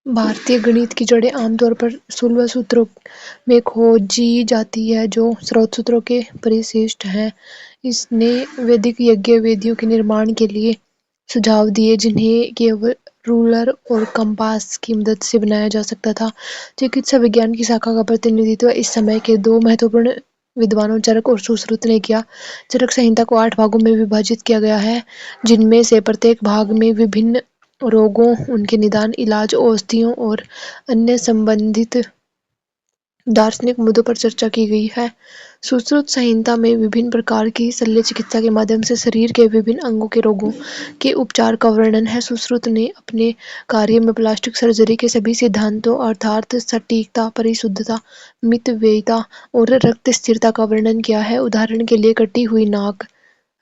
भारतीय गणित की जड़ें आमतौर पर 16 सूत्रों में खोजी जाती है जो स्रोत सूत्रों के परिशिष्ट हैं। इसने वैदिक यज्ञ वेदियों के निर्माण के लिए सुझाव दिए जिन्हें केवल रूलर और कंपास की मदद से बनाया जा सकता था। चिकित्सा विज्ञान की शाखा का प्रतिनिधित्व इस समय के दो महत्वपूर्ण विद्वानों चरक और सुश्रुत ने किया। चरक संहिता को 8 भागों में विभाजित किया गया है जिनमें से प्रत्येक भाग में विभिन्न रोगों, उनके निदान, इलाज, औषधियों और अन्य संबंधित दार्शनिक मुद्दों पर चर्चा की गई है। सुश्रुत संहिता में विभिन्न प्रकार की शल्य चिकित्सा के माध्यम से शरीर के विभिन्न अंगों के रोगों के उपचार का वर्णन है। सुश्रुत ने अपने कार्य में प्लास्टिक सर्जरी के सभी सिद्धांतों अर्थात सटीकता, परिशुद्धता, मितव्ययिता और रक्त स्थिरता का वर्णन किया है। उदाहरण के लिए कटी हुई नाक,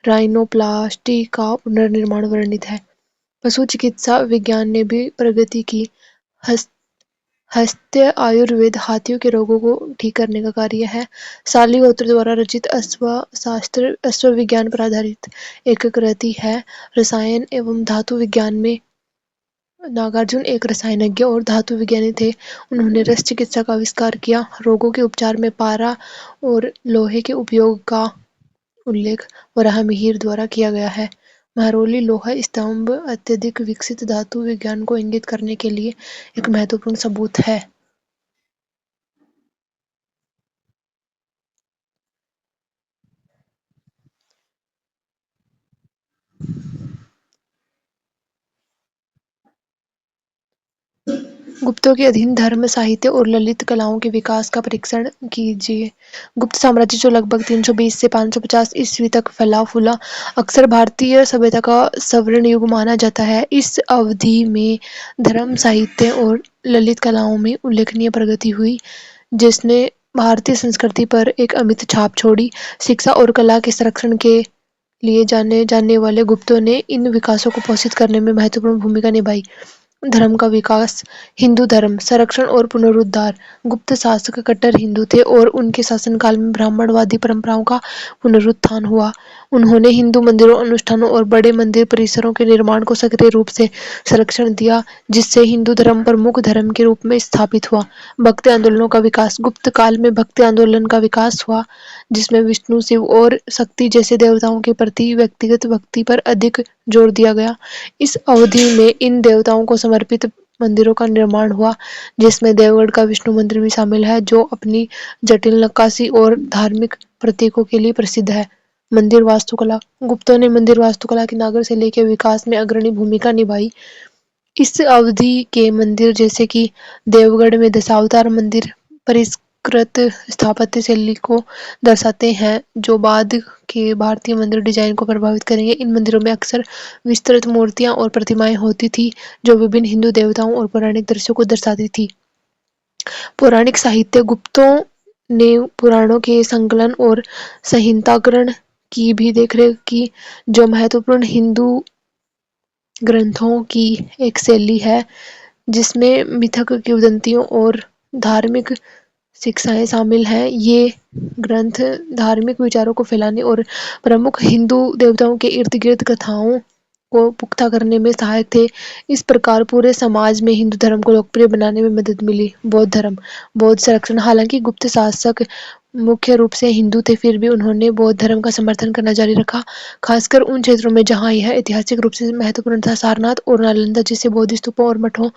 राइनोप्लास्टी का पुनर्निर्माण वर्णित है। पशु चिकित्सा विज्ञान ने भी प्रगति की। हस्त आयुर्वेद हाथियों के रोगों को ठीक करने का कार्य है। शालिहोत्र द्वारा रचित अश्वशास्त्र अश्व विज्ञान पर आधारित एक कृति है। रसायन एवं धातु विज्ञान में नागार्जुन एक रसायनज्ञ और धातु विज्ञानी थे। उन्होंने रस चिकित्सा का आविष्कार किया। रोगों के उपचार में पारा और लोहे के उपयोग का उल्लेख वराहमिहिर द्वारा किया गया है। महरौली लोहा स्तंभ अत्यधिक विकसित धातु विज्ञान को इंगित करने के लिए एक महत्वपूर्ण सबूत है। गुप्तों के अधीन धर्म, साहित्य और ललित कलाओं के विकास का परीक्षण कीजिए। गुप्त साम्राज्य जो लगभग 320 से 550 ईस्वी तक फला फूला, अक्सर भारतीय सभ्यता का स्वर्ण युग माना जाता है। इस अवधि में धर्म, साहित्य और ललित कलाओं में उल्लेखनीय प्रगति हुई जिसने भारतीय संस्कृति पर एक अमिट छाप छोड़ी। शिक्षा और कला के संरक्षण के लिए जाने जाने वाले गुप्तों ने इन विकासों को पोषित करने में महत्वपूर्ण भूमिका निभाई। धर्म का विकास, हिंदू धर्म संरक्षण और पुनरुद्धार। गुप्त शासक कट्टर हिंदू थे और उनके शासनकाल में ब्राह्मणवादी परंपराओं का पुनरुत्थान हुआ। उन्होंने हिंदू मंदिरों, अनुष्ठानों और बड़े मंदिर परिसरों के निर्माण को सक्रिय रूप से संरक्षण दिया जिससे हिंदू धर्म प्रमुख धर्म के रूप में स्थापित हुआ। भक्ति आंदोलनों का विकास। गुप्त काल में भक्ति आंदोलन का विकास हुआ जिसमें विष्णु, शिव और शक्ति जैसे देवताओं के प्रति व्यक्तिगत भक्ति पर अधिक जोर दिया गया। इस अवधि में इन देवताओं को समर्पित मंदिरों का निर्माण हुआ जिसमें देवगढ़ का विष्णु मंदिर भी शामिल है जो अपनी जटिल नक्काशी और धार्मिक प्रतीकों के लिए प्रसिद्ध है। मंदिर वास्तुकला। गुप्तों ने मंदिर वास्तुकला की नागर शैली के विकास में अग्रणी भूमिका निभाई। इस अवधि के मंदिर जैसे कि देवगढ़ में दशावतार मंदिर परिष्कृत स्थापत्य शैली को दर्शाते हैं जो बाद के भारतीय मंदिर डिजाइन को प्रभावित करेंगे। इन मंदिरों में अक्सर विस्तृत मूर्तियां और प्रतिमाएं होती थी जो विभिन्न हिंदू देवताओं और पौराणिक दृश्यों को दर्शाती थी। पौराणिक साहित्य। गुप्तों ने पुराणों के संकलन और संहिताकरण की भी देखरेख की जो महत्वपूर्ण हिंदू ग्रंथों की एक शैली है जिसमें मिथक, किंवदंतियों और धार्मिक शिक्षाएं शामिल हैं। ये ग्रंथ धार्मिक विचारों को फैलाने और प्रमुख हिंदू देवताओं के इर्द गिर्द कथाओं को पुख्ता करने में सहायक थे। इस प्रकार पूरे समाज में हिंदू धर्म को लोकप्रिय बनाने में मदद मिली। बौद्ध धर्म। बौद्ध संरक्षण। हालांकि गुप्त शासक मुख्य रूप से हिंदू थे फिर भी उन्होंने बौद्ध धर्म का समर्थन करना जारी रखा, खासकर उन क्षेत्रों में जहां यह ऐतिहासिक रूप से महत्वपूर्ण था। सारनाथ और नालंदा जैसे बौद्ध स्तूपों और मठों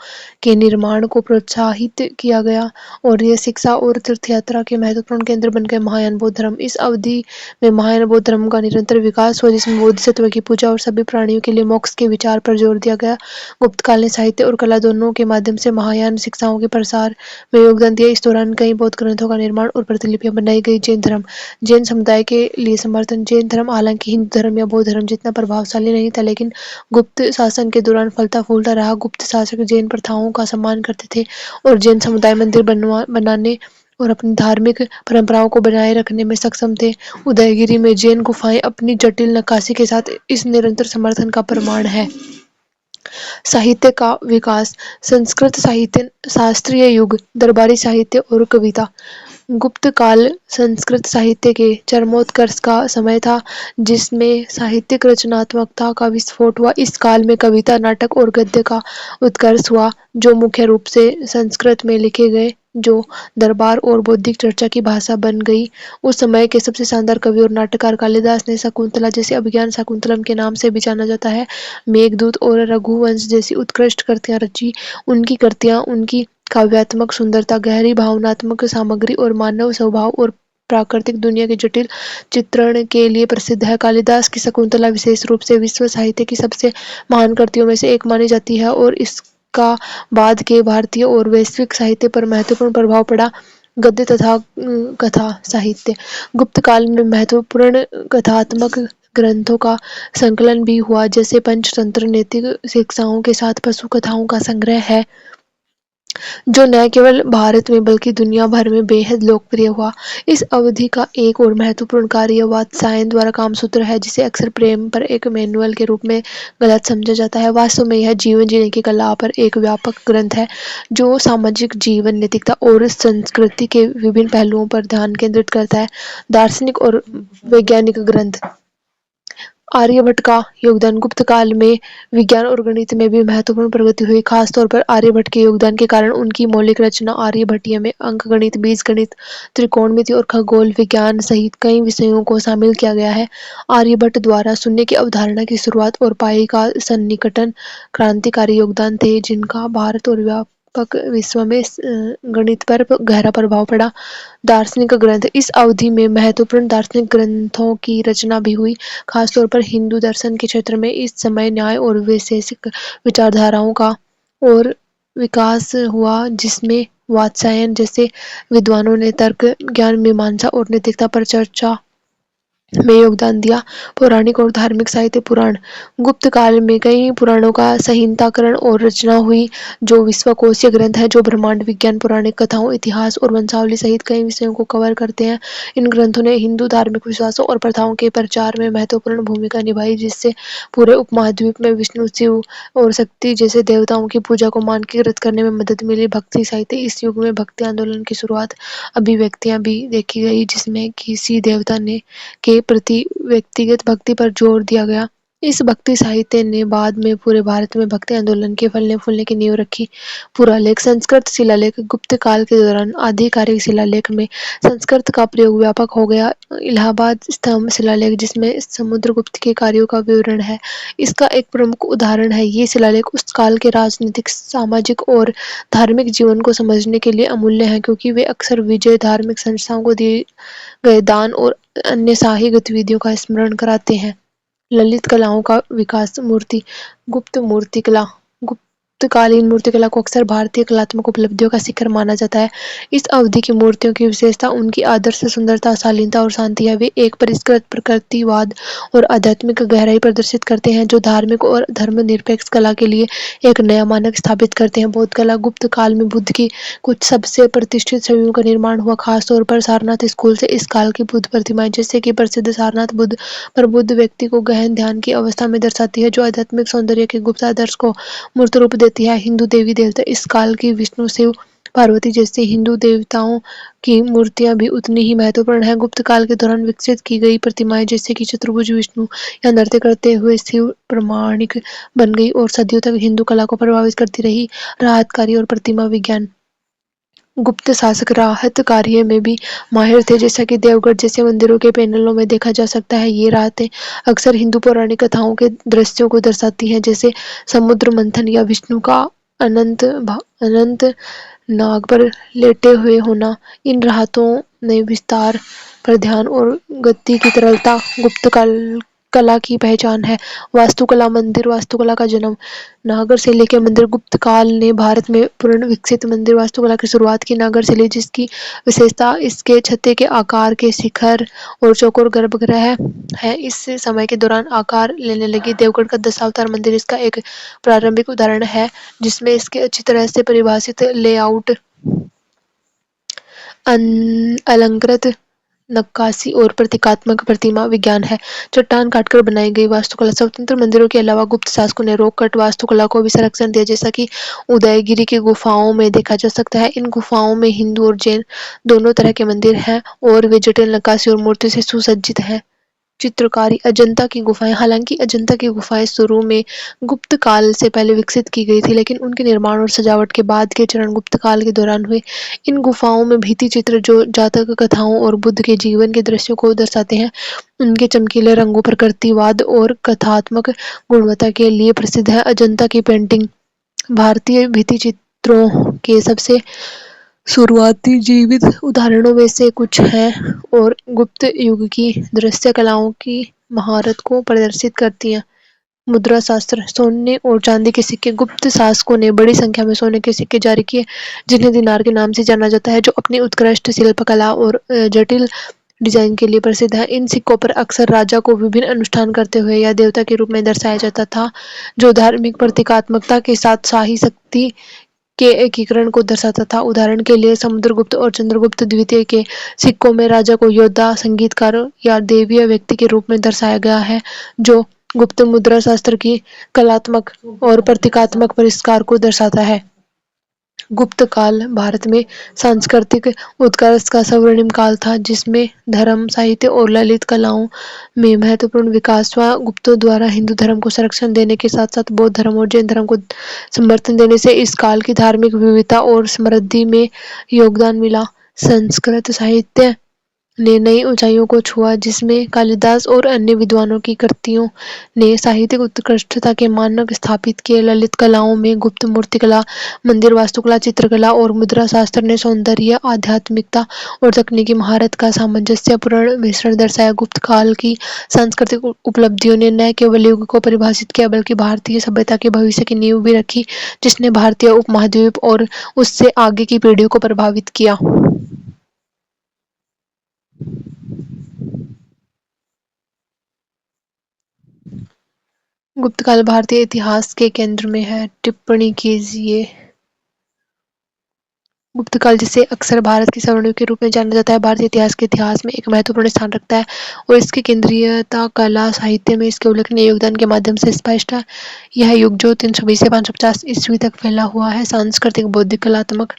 के निर्माण को प्रोत्साहित किया गया और ये शिक्षा और तीर्थयात्रा के महत्वपूर्ण केंद्र बन गए। महायान बौद्ध धर्म। इस अवधि में महायान बौद्ध धर्म का निरंतर विकास हुआ जिसमें बोधिसत्व की पूजा और सभी प्राणियों के लिए मोक्ष के विचार पर जोर दिया गया। गुप्त काल ने साहित्य और कला दोनों के माध्यम से महायान शिक्षाओं के प्रसार में योगदान दिया। इस दौरान कई बौद्ध ग्रंथों का निर्माण और प्रतिलिपियां बनाई गई। जैन धर्म। जैन समुदाय के लिए समर्थन। जैन धर्म हालांकि हिंदू धर्म या बौद्ध धर्म जितना प्रभावशाली नहीं था लेकिन गुप्त शासन के दौरान फलता फूलता रहा। गुप्त शासक जैन प्रथाओं का सम्मान करते थे और जैन समुदाय मंदिर बनाने और अपनी धार्मिक परंपराओं को बनाए रखने में सक्षम थे। उदयगिरी में जैन गुफाएं अपनी जटिल नक्काशी के साथ इस निरंतर समर्थन का प्रमाण है। साहित्य का विकास। संस्कृत साहित्य, शास्त्रीय युग, दरबारी साहित्य और कविता। गुप्त काल संस्कृत साहित्य के चरमोत्कर्ष का समय था, जिसमें साहित्यिक रचनात्मकता का विस्फोट हुआ। इस काल में कविता, नाटक और गद्य का उत्कर्ष हुआ, जो मुख्य रूप से संस्कृत में लिखे गए, जो दरबार और बौद्धिक चर्चा की भाषा बन गई। उस समय के सबसे शानदार कवि और नाटककार कालिदास ने शकुंतला जैसी अभिज्ञान शाकुंतलम के नाम से भी जाना जाता है, मेघदूत और रघुवंश जैसी उत्कृष्ट कृतियां रची। उनकी कृतियां उनकी काव्यात्मक सुंदरता, गहरी भावनात्मक सामग्री और मानव स्वभाव और प्राकृतिक दुनिया के जटिल चित्रण के लिए प्रसिद्ध है। कालिदास की शकुंतला विशेष रूप से विश्व साहित्य की सबसे महान कृतियों में से एक मानी जाती है और इसका बाद के भारतीय और वैश्विक साहित्य पर महत्वपूर्ण प्रभाव पड़ा। गद्य तथा कथा साहित्य। गुप्त काल में महत्वपूर्ण कथात्मक ग्रंथों का संकलन भी हुआ, जैसे पंचतंत्र नैतिक शिक्षाओं के साथ पशु कथाओं का संग्रह है, जो न केवल भारत में बल्कि दुनिया भर में बेहद लोकप्रिय हुआ। इस अवधि का एक और महत्वपूर्ण कार्य वात्स्यायन द्वारा कामसूत्र है, जिसे अक्सर प्रेम पर एक मैनुअल के रूप में गलत समझा जाता है। वास्तव में यह जीवन जीने की कला पर एक व्यापक ग्रंथ है, जो सामाजिक जीवन, नैतिकता और संस्कृति के विभिन्न पहलुओं पर ध्यान केंद्रित करता है। दार्शनिक और वैज्ञानिक ग्रंथ। आर्यभट्ट का योगदान। गुप्त काल में विज्ञान और गणित में भी महत्वपूर्ण प्रगति हुई। खासतौर पर आर्यभट्ट के योगदान के कारण उनकी मौलिक रचना आर्यभट्टीय में अंकगणित, बीजगणित, त्रिकोणमिति और खगोल विज्ञान सहित कई विषयों को शामिल किया गया है। आर्यभट्ट द्वारा शून्य की अवधारणा की शुरुआत और पाई का सन्निकटन क्रांतिकारी योगदान थे, जिनका भारत और व्यापक विश्व में गणित पर गहरा प्रभाव पड़ा। दार्शनिक ग्रंथ। इस अवधि में महत्वपूर्ण दार्शनिक ग्रंथों की रचना भी हुई, खासतौर पर हिंदू दर्शन के क्षेत्र में। इस समय न्याय और वैशेषिक विचारधाराओं का और विकास हुआ, जिसमें वात्स्यायन जैसे विद्वानों ने तर्क, ज्ञान, मीमांसा और नैतिकता पर चर्चा में योगदान दिया। पौराणिक और धार्मिक साहित्य। पुराण। गुप्त काल में कई पुराणों का संहिताकरण और रचना हुई, जो विश्वकोशीय ग्रंथ हैं, जो ब्रह्मांड, विज्ञान, पौराणिक कथाओं, इतिहास और वंशावली सहित कई विषयों को कवर करते हैं। इन ग्रंथों ने हिंदू धार्मिक विश्वासों और प्रथाओं के प्रचार में महत्वपूर्ण भूमिका निभाई, जिससे पूरे उपमहाद्वीप में विष्णु, शिव और शक्ति जैसे देवताओं की पूजा को मानकीकृत करने में मदद मिली। भक्ति साहित्य। इस युग में भक्ति आंदोलन की शुरुआत अभिव्यक्तियां भी देखी गई, जिसमें किसी देवता ने के प्रति व्यक्तिगत भक्ति पर जोर दिया गया। इस भक्ति साहित्य ने बाद में पूरे भारत में भक्ति आंदोलन के फलने फूलने की नींव रखी। पुरालेख। संस्कृत शिलालेख। गुप्त काल के दौरान आधिकारिक शिलालेख में संस्कृत का प्रयोग व्यापक हो गया। इलाहाबाद स्तंभ शिलालेख, जिसमें समुद्रगुप्त के कार्यों का विवरण है, इसका एक प्रमुख उदाहरण है। ये शिलालेख उस काल के राजनीतिक, सामाजिक और धार्मिक जीवन को समझने के लिए अमूल्य हैं, क्योंकि वे अक्सर विजय, धार्मिक संस्थाओं को दिए गए दान और अन्य शाही गतिविधियों का स्मरण कराते हैं। ललित कलाओं का विकास। मूर्ति। गुप्त मूर्तिकला। गुप्तकालीन मूर्तिकला को अक्सर भारतीय कलात्मक उपलब्धियों का शिखर माना जाता है। इस अवधि की मूर्तियों की विशेषता उनकी आदर्श सुंदरता, शालीनता और शांति है। वे एक परिष्कृत प्रकृतिवाद और आध्यात्मिक गहराई प्रदर्शित करते हैं, जो धार्मिक और धर्मनिरपेक्ष कला के लिए एक नया मानक स्थापित करते हैं। बौद्ध कला। गुप्त काल में बुद्ध की कुछ सबसे प्रतिष्ठित छवियों का निर्माण हुआ, खासतौर पर सारनाथ स्कूल से। इस काल की बुद्ध प्रतिमाएं, जैसे कि प्रसिद्ध सारनाथ बुद्ध पर बुद्ध व्यक्ति को गहन ध्यान की अवस्था में दर्शाती है, जो आध्यात्मिक सौंदर्य के गुप्त आदर्श को मूर्त रूप देती है। हिंदू देवी देवता। इस काल की विष्णु, शिव, पार्वती जैसे हिंदू देवताओं की मूर्तियां भी उतनी ही महत्वपूर्ण हैं। गुप्त काल के दौरान विकसित की गई प्रतिमाएं, जैसे कि चतुर्भुज विष्णु या नृत्य करते हुए शिव, प्रमाणिक बन गई और सदियों तक हिंदू कला को प्रभावित करती रही। राहत कार्य और प्रतिमा विज्ञान। गुप्त शासक राहत कार्य में भी माहिर थे, जैसा कि देवगढ़ जैसे मंदिरों के पैनलों में देखा जा सकता है। ये राहतें अक्सर हिंदू पौराणिक कथाओं के दृश्यों को दर्शाती हैं, जैसे समुद्र मंथन या विष्णु का अनंत नाग पर लेटे हुए होना। इन राहतों ने विस्तार पर ध्यान और गति की तरलता गुप्त कला की पहचान है। वास्तुकला। मंदिर वास्तुकला का जन्म। नागर शैली के मंदिर। गुप्त काल ने भारत में पूर्ण विकसित मंदिर वास्तुकला की शुरुआत की। नागर शैली, जिसकी विशेषता इसके छत्ते के आकार के शिखर और चौकोर गर्भगृह है, इस समय के दौरान आकार लेने लगी। देवगढ़ का दशावतार मंदिर इसका एक प्रारंभिक उदाहरण है, जिसमें इसके अच्छी तरह से परिभाषित लेआउट, अलंकृत नक्काशी और प्रतीकात्मक प्रतिमा विज्ञान है। चट्टान काटकर बनाई गई वास्तुकला। स्वतंत्र मंदिरों के अलावा गुप्त शासकों ने रॉक कट वास्तुकला को भी संरक्षण दिया, जैसा कि उदयगिरी की गुफाओं में देखा जा सकता है। इन गुफाओं में हिंदू और जैन दोनों तरह के मंदिर हैं और वे जटिल नक्काशी और मूर्ति से सुसज्जित हैं। चित्रकारी। अजंता की गुफाएं। हालांकि अजंता की गुफाएं शुरू में गुप्त काल से पहले विकसित की गई थी, लेकिन उनके निर्माण और सजावट के बाद के चरण गुप्त काल के दौरान हुए। इन गुफाओं में भित्ति चित्र जो जातक कथाओं और बुद्ध के जीवन के दृश्यों को दर्शाते हैं, उनके चमकीले रंगों, प्रकृतिवाद और कथात्मक गुणवत्ता के लिए प्रसिद्ध है। अजंता की पेंटिंग भारतीय भित्ति चित्रों के सबसे शुरुआती जीवित उदाहरणों में से कुछ हैं और गुप्त युग की दृश्य कलाओं की महारत को प्रदर्शित करती हैं। मुद्रा शास्त्र। सोने और चांदी के सिक्के। गुप्त शासकों ने बड़ी संख्या में सोने के सिक्के जारी किए, जिन्हें दिनार के नाम से जाना जाता है, जो अपनी उत्कृष्ट शिल्पकला और जटिल डिजाइन के लिए प्रसिद्ध है। इन सिक्कों पर अक्सर राजा को विभिन्न अनुष्ठान करते हुए या देवता के रूप में दर्शाया जाता था, जो धार्मिक प्रतीकात्मकता के साथ शाही शक्ति के एकीकरण को दर्शाता था। उदाहरण के लिए समुद्रगुप्त और चंद्रगुप्त द्वितीय के सिक्कों में राजा को योद्धा, संगीतकार या दैवीय व्यक्ति के रूप में दर्शाया गया है, जो गुप्त मुद्रा शास्त्र की कलात्मक और प्रतीकात्मक परिष्कार को दर्शाता है। गुप्त काल भारत में सांस्कृतिक उत्कर्ष का स्वर्णिम काल था, जिसमें धर्म, साहित्य और ललित कलाओं में महत्वपूर्ण विकास हुआ। गुप्तों द्वारा हिंदू धर्म को संरक्षण देने के साथ साथ बौद्ध धर्म और जैन धर्म को समर्थन देने से इस काल की धार्मिक विविधता और समृद्धि में योगदान मिला। संस्कृत साहित्य ने नई ऊंचाइयों को छुआ, जिसमें कालिदास और अन्य विद्वानों की कृतियों ने साहित्यिक उत्कृष्टता के मानक स्थापित किए। ललित कलाओं में गुप्त मूर्तिकला, मंदिर वास्तुकला, चित्रकला और मुद्रा शास्त्र ने सौंदर्य, आध्यात्मिकता और तकनीकी महारत का सामंजस्यपूर्ण मिश्रण दर्शाया। गुप्त काल की सांस्कृतिक उपलब्धियों ने न केवल युग को परिभाषित किया, बल्कि भारतीय सभ्यता के भविष्य की नींव भी रखी, जिसने भारतीय उपमहाद्वीप और उससे आगे की पीढ़ियों को प्रभावित किया। गुप्त काल भारतीय इतिहास के केंद्र में है। टिप्पणी कीजिए। गुप्त काल, जिसे अक्सर भारत के स्वर्णिम के रूप में जाना जाता है, भारतीय इतिहास में एक महत्वपूर्ण स्थान रखता है और इसकी केंद्रीयता कला साहित्य में इसके उल्लेखनीय योगदान के माध्यम से स्पष्ट है। यह युग, जो 320 से 550 ईस्वी तक फैला हुआ है, सांस्कृतिक, बौद्धिक, कलात्मक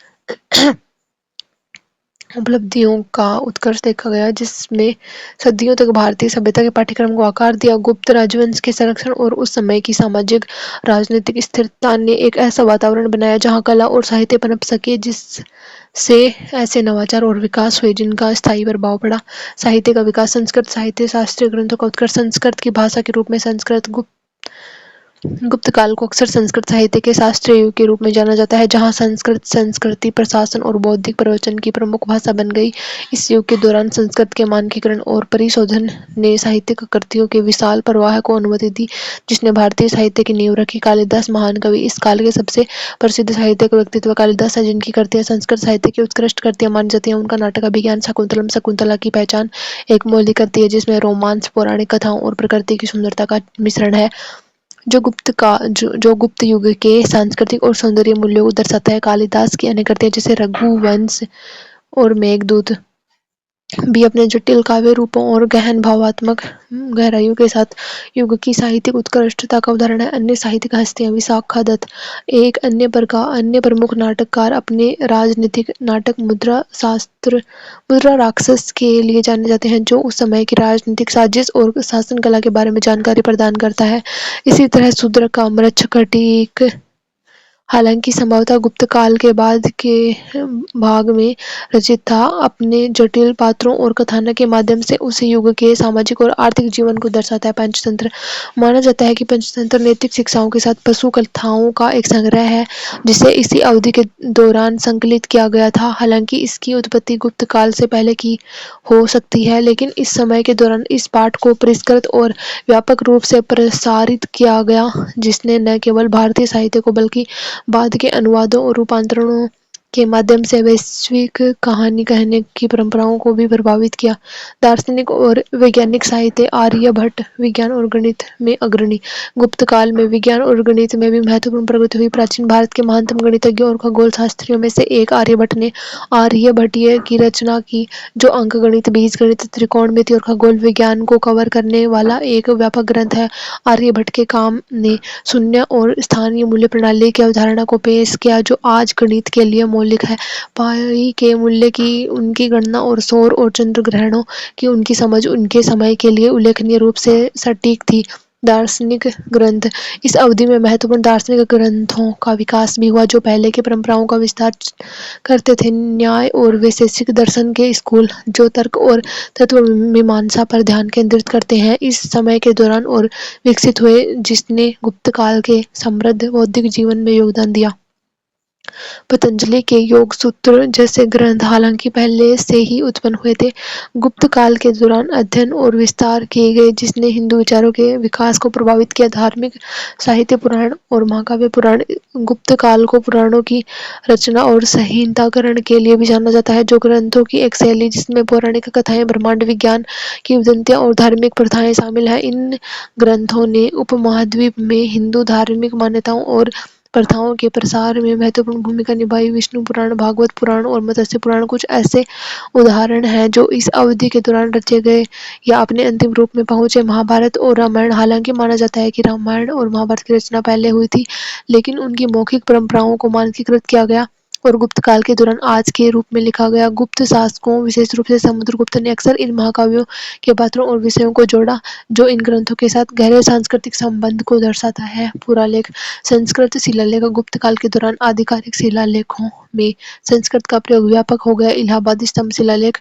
उपलब्धियों का उत्कर्ष देखा गया, जिसमें सदियों तक भारतीय सभ्यता के पाठ्यक्रम को आकार दिया। गुप्त राजवंश के संरक्षण और उस समय की सामाजिक राजनीतिक स्थिरता ने एक ऐसा वातावरण बनाया जहां कला और साहित्य पनप सके, जिससे ऐसे नवाचार और विकास हुए जिनका स्थायी प्रभाव पड़ा। साहित्य का विकास। संस्कृत साहित्य शास्त्रीय ग्रंथों का उत्कर्ष। संस्कृत की भाषा के रूप में संस्कृत गुप्त काल को अक्सर संस्कृत साहित्य के शास्त्रीय युग के रूप में जाना जाता है, जहां संस्कृत संस्कृति, प्रशासन और बौद्धिक प्रवचन की प्रमुख भाषा बन गई। इस युग के दौरान संस्कृत के मानकीकरण और परिशोधन ने साहित्यिक कृतियों के विशाल प्रवाह को अनुमति दी, जिसने भारतीय साहित्य की नींव रखी। कालिदास महान कवि। इस काल के सबसे प्रसिद्ध साहित्यिक व्यक्तित्व कालिदास है, जिनकी कृतियां संस्कृत साहित्य की उत्कृष्ट कृतियां मानी जाती हैं। उनका नाटक अभिज्ञान शाकुंतलम शकुंतला की पहचान एक मौलिक कृति है, जिसमें रोमांस, पौराणिक कथाओं और प्रकृति की सुंदरता का मिश्रण है, जो गुप्त युग के सांस्कृतिक और सौंदर्य मूल्यों को दर्शाता है। कालिदास की अन्य कृतियां जैसे रघुवंश और मेघदूत भी अपने जटिल काव्य रूपों और गहन भावात्मक गहराइयों के साथ युग की साहित्यिक उत्कृष्टता का उदाहरण है। अन्य साहित्यिक हस्तियां। विशाखा दत्त एक अन्य प्रमुख नाटककार अपने राजनीतिक नाटक मुद्रा राक्षस के लिए जाने जाते हैं, जो उस समय की राजनीतिक साजिश और शासन कला के बारे में जानकारी प्रदान करता है। इसी तरह शूद्र का मृच्छकटिक, हालांकि संभवतः गुप्त काल के बाद के भाग में रचित था, अपने जटिल पात्रों और कथानक के माध्यम से उस युग के सामाजिक और आर्थिक जीवन को दर्शाता है। पंचतंत्र। माना जाता है कि पंचतंत्र नैतिक शिक्षाओं के साथ पशु कथाओं का एक संग्रह है, जिसे इसी अवधि के दौरान संकलित किया गया था। हालांकि इसकी उत्पत्ति गुप्त काल से पहले की हो सकती है, लेकिन इस समय के दौरान इस पाठ को परिष्कृत और व्यापक रूप से प्रसारित किया गया, जिसने न केवल भारतीय साहित्य को बल्कि बाद के अनुवादों और रूपांतरणों کے مادھیم سے ویشوک کہانی کہنے کی پرمپراؤں کو بھی پربھاوت کیا۔ دارشنک اور ویگیانک ساہتیہ آریہ بھٹ وگیان اور گنت میں اگرنی۔ گپت کال میں وگیان اور گنت میں بھی مہتوپورن پرگتی ہوئی۔ پراچین بھارت کے مہانتم گنتجوں اور کھگول شاستریوں میں سے ایک آریہ بھٹ نے آریہ بھٹیہ کی رچنا کی، جو انک گنت، بیج گنت، ترکوڻمتی اور کھگول وگیان کو کور کرنے والا ایک ویاپک گرنتھ ہے۔ آریہ بھٹ کے کام نے شونیہ اور استھانیہ مولیہ پرنالی کی اوتارنا کو پیش کیا، جو آج گنت کے لیے مولک ہے۔ پائی کے مولیہ کی ان کی گننا اور سور اور چندر گرہنوں کی ان کی سمجھ ان کے سمے کے لیے الیکھنیہ روپ سے سٹیک تھی۔ دارشنک گرنتھ: اس اودھی میں مہتوپورن دارشنک گرنتھوں کا وکاس بھی ہوا، جو پہلے کی پرمپراؤں کا وستار کرتے تھے۔ نیائے اور ویشیشک درشن کے اسکول، جو ترک اور تتو میمانسا پر دھیان کیندرت کرتے ہیں، اس سمے کے دوران اور وکست ہوئے، جس نے گپت کال کے سمردھ بودھک جیون میں یوگدان دیا۔ پتنجلی کے یوگ سوتر جیسے گرنتھ حالانکہ پہلے سے ہی اتپن ہوئے تھے، گپت کال کے دوران ادھین اور وستار کیے گئے، جس نے ہندو وچاروں کے وکاس کو پربھاوت کیا۔ دھارمک ساہتیہ پران اور مہاکاویہ پران گپت کال کو پرانوں کی رچنا اور سنہتاکرن کے لیے بھی جانا جاتا ہے، جو گرنتھوں کی ایک شیلی جس میں پورانک کتھائیں، برہمنڈ، وگیان کی ودنتیاں اور دھارمک پرتھائیں شامل ہیں۔ ان گرنتھوں نے اپ مہادویپ میں ہندو دھارمک مانیتاؤں اور پرتھاؤں کے پرسار میں مہتوپورن بھومکا نبھائی۔ وشنو پران، بھاگوت پران اور متسیہ پران کچھ ایسے اداہرن ہیں جو اس اودھی کے دوران رچے گئے یا اپنے انتم روپ میں پہنچے۔ مہابھارت اور رامائن: حالانکہ مانا جاتا ہے کہ رامائن اور مہابھارت کی رچنا پہلے ہوئی تھی، لیکن ان کی مૌکھک پرمپراؤں کو مانکیکرت کیا گیا اور گپت کال کے دوران آج کے روپ میں لکھا گیا۔ گپت شاسکوں، وشیش روپ سے سمدر گپت نے اکثر ان مہاکاویوں کے پاتروں اور وشیوں کو جوڑا، جو ان گرنتھوں کے ساتھ گہرے سانسکرتک سمبندھ کو درشاتا ہے۔ پورا لکھ: سنسکرت شیلا لیکھ: گپت کال کے دوران آدھیکارک شیلا لیکھوں میں سنسکرت کا پریوگ ویاپک ہو گیا۔ الہ آبادی ستمبھ شیلا لیکھ،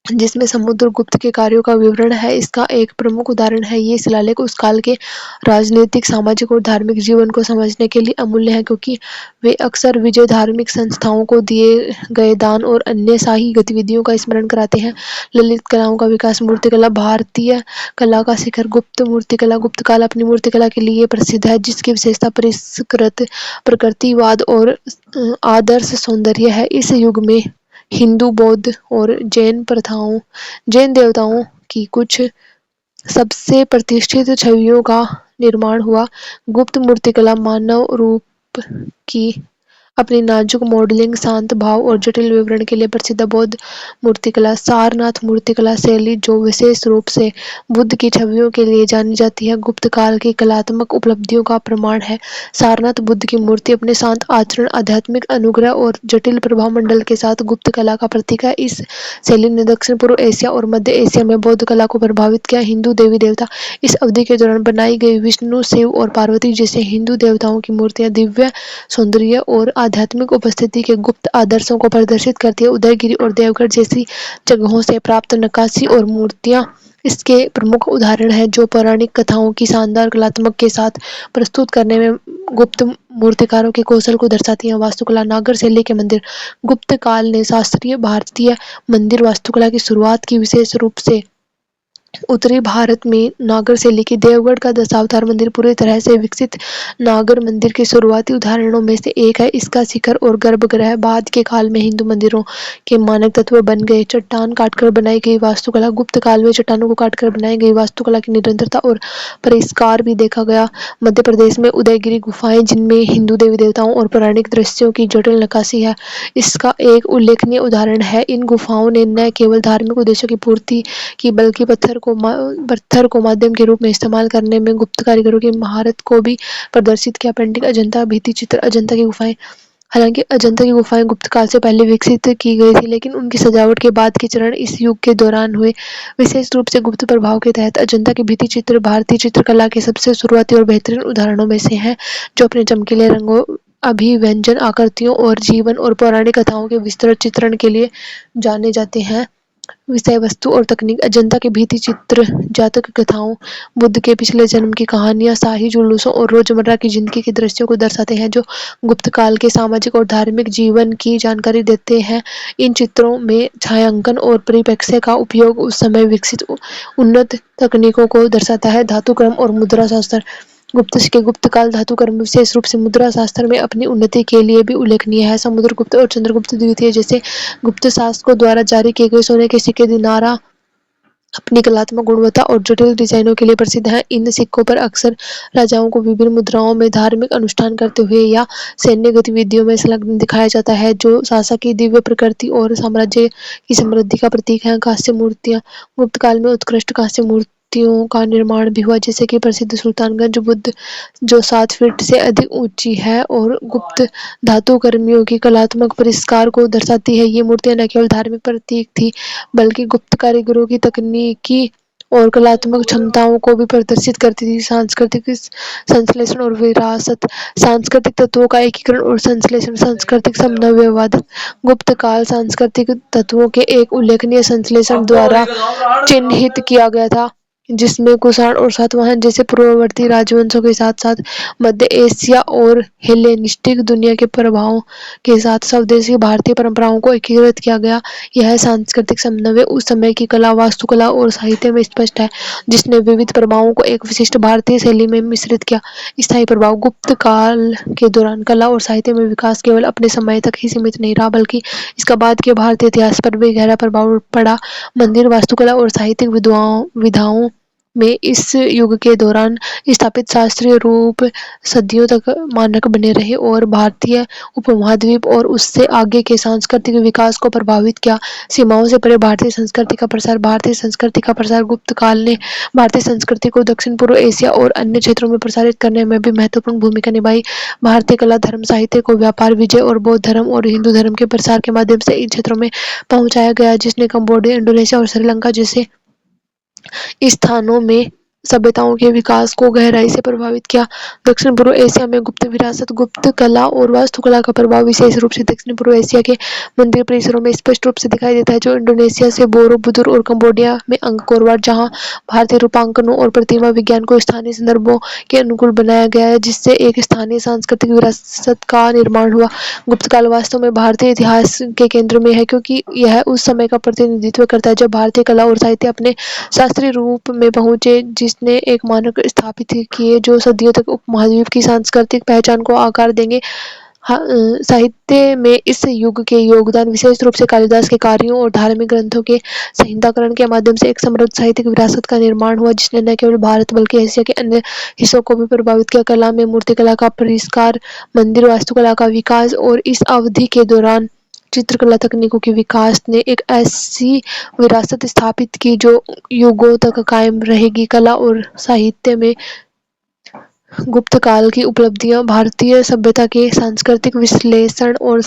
جس میں سمدر گپت کے کاریوں کا وورن ہے، اس کا ایک پرمکھ اداہرن ہے۔ یہ شیلا لیکھ اس کال کے راجنیتک، ساماجک اور دھارمک جیون کو سمجھنے کے لیے امولیہ ہیں، کیونکہ وہ اکثر وجے دھارمک سنستھاؤں کو دیے گئے دان اور انیہ شاہی گتیودھیوں کا اسمرن کراتے ہیں۔ للت کلاؤں کا وکاس: مورتی کلا بھارتیہ کلا کا شکھر۔ گپت مورتی کلا: گپت کال اپنی مورتی کلا کے لیے پرسدھ ہے، جس کی وشیشتا پرسکرت پرکرتی واد اور آدرش سوندریہ ہے۔ اس یگ میں ہندو، بودھ اور جین دیوتاؤں کی کچھ سب سے پرتشٹھت چھویوں کا نرمان ہوا۔ گپت مورتی کلا مانو روپ کی اپنی نازک ماڈلنگ، شانت بھاو اور جٹل وورن کے لیے پرسدھ ہے۔ بودھ مورتی کلا: سارناتھ مورتی کلا شیلی، جو وشیش روپ سے بدھ کی چھویوں کے لیے جانی جاتی ہے، گپت کال کی کلااتمک اپلبدھیوں کا پرمان ہے۔ سارناتھ بدھ کی مورتی اپنے شانت آچرن، آدھیاتمک انوگرہ اور جٹل پربھا منڈل کے ساتھ گپت کلا کا پرتیک ہے۔ اس شیلی نے دکشن پورو ایشیا اور مدھیہ ایشیا میں بودھ کلا کو پربھاوت کیا۔ ہندو دیوی دیوتا: اس اودھی کے دوران بنائی گئی وشنو، شیو اور پاروتی جیسے ہندو دیوتاؤں کی مورتیاں دیویہ سوندریہ اور آدھیاتمک اپستھتی کے گپت آدرشوں کو پردرشت کرتی ہیں۔ ادے گری اور دیو گڑھ جیسی جگہوں سے پراپت نقاشی اور مورتیاں اس کے پرمکھ اداہرن ہیں، جو پورانک کتھاؤں کی شاندار کلاتمک کے ساتھ پرستت کرنے میں گپت مورتیکاروں کے کوشل کو درشاتی ہیں۔ واستو کلا: ناگر شیلی کے مندر: گپت کال نے شاستریہ بھارتیہ مندر واستو کلا کی شروعات کی، وشیش روپ سے اتری بھارت میں ناگر شیلی کی۔ دیو گڑھ کا دشاوتار مندر پوری طرح سے وکست ناگر مندر کے شروعاتی اداہرنوں میں سے ایک ہے۔ اس کا شکھر اور گربھ گرہ بعد کے کال میں ہندو مندروں کے مانک تتو بن گئے۔ چٹان کاٹ کر بنائی گئی واستو کلا: گپت کال میں چٹانوں کو کاٹ کر بنائی گئی واستو کلا کی نرنترتا اور پرسکار بھی دیکھا گیا۔ مدھیہ پردیش میں ادے گری گپھائیں، جن میں ہندو دیوی دیوتاؤں اور پورانک درشیوں کی جٹل نقاشی ہے، اس کا ایک الیکھنیہ اداہرن ہے۔ ان گپھاؤں نے نہ کیول دھارمک ادیشوں کی پورتی کی، بلکہ پتھر کو مادھیم کے روپ میں استعمال کرنے میں گپت کاریگروں کی مہارت کو بھی پردرشت کیا۔ پینٹنگ: اجنتا بھیتی چتر: اجنتا کی گپھائیں۔ حالانکہ اجنتا کی گپھائیں گپت کال سے پہلے وکست کی گئی تھیں، لیکن ان کی سجاوٹ کے بعد کے چرن اس یگ کے دوران ہوئے، وشیش روپ سے گپت پربھاؤ کے تحت۔ اجنتا کے بھیتی چتر بھارتی چترکلا کے سب سے شروعاتی اور بہترین اداہرنوں میں سے ہیں، جو اپنے چمکیلے رنگوں، ابھیوینجن آکرتیوں اور جیون اور پورانک کتھاؤں کے وسترت چترن کے لیے جانے جاتے ہیں۔ وشے وستو اور تکنیک: اجنتا کے بھیتی چتر جاتک کتھاؤں، بدھ کے پچھلے جنم کی کہانیاں، شاہی جلوسوں اور روزمرہ کی زندگی کے درشوں کو درشاتے ہیں، جو گپت کال کے ساماجک اور دھارمک جیون کی جانکاری دیتے ہیں۔ ان چتروں میں چھایانکن اور پریپیکشے کا اپیوگ اس سمے وکست انت تکنیکوں کو درشاتا ہے۔ دھاتو کرم اور مدرا شاستر: गुप्त के गुप्त काल धातु कर्म विशेष रूप से मुद्रा शास्त्र में अपनी उन्नति के लिए भी उल्लेखनीय है। समुद्रगुप्त और चंद्रगुप्त द्वितीय जैसे गुप्त शासकों द्वारा जारी किए गए सोने के सिक्के दिनारा अपनी कलात्मक गुणवत्ता और जटिल डिजाइनों के लिए प्रसिद्ध हैं। इन सिक्कों पर अक्सर राजाओं को विभिन्न मुद्राओं में धार्मिक अनुष्ठान करते हुए या सैन्य गतिविधियों में संलग्न दिखाया जाता है, जो शासक की दिव्य प्रकृति और साम्राज्य की समृद्धि का प्रतीक है। कांस्य मूर्तियां गुप्त काल में उत्कृष्ट कांस्य मूर्तियों का निर्माण भी हुआ, जैसे कि प्रसिद्ध सुल्तानगंज बुद्ध जो 7 फीट से अधिक ऊंची है और गुप्त धातु कर्मियों की कलात्मक परिष्कार को दर्शाती है। ये मूर्तियां न केवल धार्मिक प्रतीक थी बल्कि गुप्त कारीगरों की तकनीकी और कलात्मक क्षमताओं को भी प्रदर्शित करती थी। सांस्कृतिक संश्लेषण और विरासत सांस्कृतिक तत्वों का एकीकरण और संश्लेषण सांस्कृतिक समन्वयवाद गुप्त काल सांस्कृतिक तत्वों के एक उल्लेखनीय संश्लेषण द्वारा चिन्हित किया गया था, जिसमें कुषाण और सातवाहन जैसे पूर्ववर्ती राजवंशों के साथ साथ मध्य एशिया और हेलेनिस्टिक दुनिया के प्रभावों के साथ स्वदेशी भारतीय परंपराओं को एकीकृत किया गया। यह सांस्कृतिक समन्वय उस समय की कला, वास्तुकला और साहित्य में स्पष्ट है, जिसने विविध प्रभावों को एक विशिष्ट भारतीय शैली में मिश्रित किया। स्थायी प्रभाव गुप्त काल के दौरान कला और साहित्य में विकास केवल अपने समय तक ही सीमित नहीं रहा, बल्कि इसका बाद के भारतीय इतिहास पर भी गहरा प्रभाव पड़ा। मंदिर वास्तुकला और साहित्यिक विधाओं में इस युग के दौरान स्थापित शास्त्रीय रूप सदियों तक मानक बने रहे और भारतीय उपमहाद्वीप और उससे आगे के सांस्कृतिक विकास को प्रभावित किया। सीमाओं से परे भारतीय संस्कृति का प्रसार भारतीय संस्कृति का प्रसार गुप्त काल ने भारतीय संस्कृति को दक्षिण पूर्व एशिया और अन्य क्षेत्रों में प्रसारित करने में भी महत्वपूर्ण भूमिका निभाई। भारतीय कला, धर्म, साहित्य को व्यापार, विजय और बौद्ध धर्म और हिंदू धर्म के प्रसार के माध्यम से इन क्षेत्रों में पहुंचाया गया, जिसने कंबोडिया, इंडोनेशिया और श्रीलंका जैसे स्थानों में सभ्यताओं के विकास को गहराई से प्रभावित किया। दक्षिण पूर्व एशिया में गुप्त विरासत गुप्त कला और वास्तुकला का प्रभाव विशेष रूप से दक्षिण पूर्व एशिया के मंदिर परिसरों में स्पष्ट रूप से दिखाई देता है, जो इंडोनेशिया से बोरोबुदुर और कंबोडिया में अंगकोर वाट, जहां भारतीय रूपांकनों और प्रतिमा विज्ञान को स्थानीय संदर्भों के अनुकूल बनाया गया है, जिससे एक स्थानीय सांस्कृतिक विरासत का निर्माण हुआ। गुप्त काल वास्तव में भारतीय इतिहास के केंद्र में है, क्योंकि यह उस समय का प्रतिनिधित्व करता है जब भारतीय कला और साहित्य अपने शास्त्रीय रूप में पहुंचे, जिसने एक मानक स्थापित किए जो सदियों तक उपमहाद्वीप की सांस्कृतिक पहचान को आकार देंगे। साहित्य में इस युग के योगदान विशेष रूप से कालिदास के कार्यों और धार्मिक ग्रंथों के संहिताकरण के माध्यम से एक समृद्ध साहित्यिक विरासत का निर्माण हुआ, जिसने न केवल भारत बल्कि एशिया के अन्य हिस्सों को भी प्रभावित किया। कला में मूर्तिकला का परिष्कार, मंदिर वास्तुकला का विकास और इस अवधि के दौरान चित्रकला तकनीकों के विकास ने एक ऐसी विरासत स्थापित की जो युगों तक कायम रहेगी। कला और साहित्य में गुप्त काल की उपलब्धियां भारतीय सभ्यता के सांस्कृतिक विश्लेषण और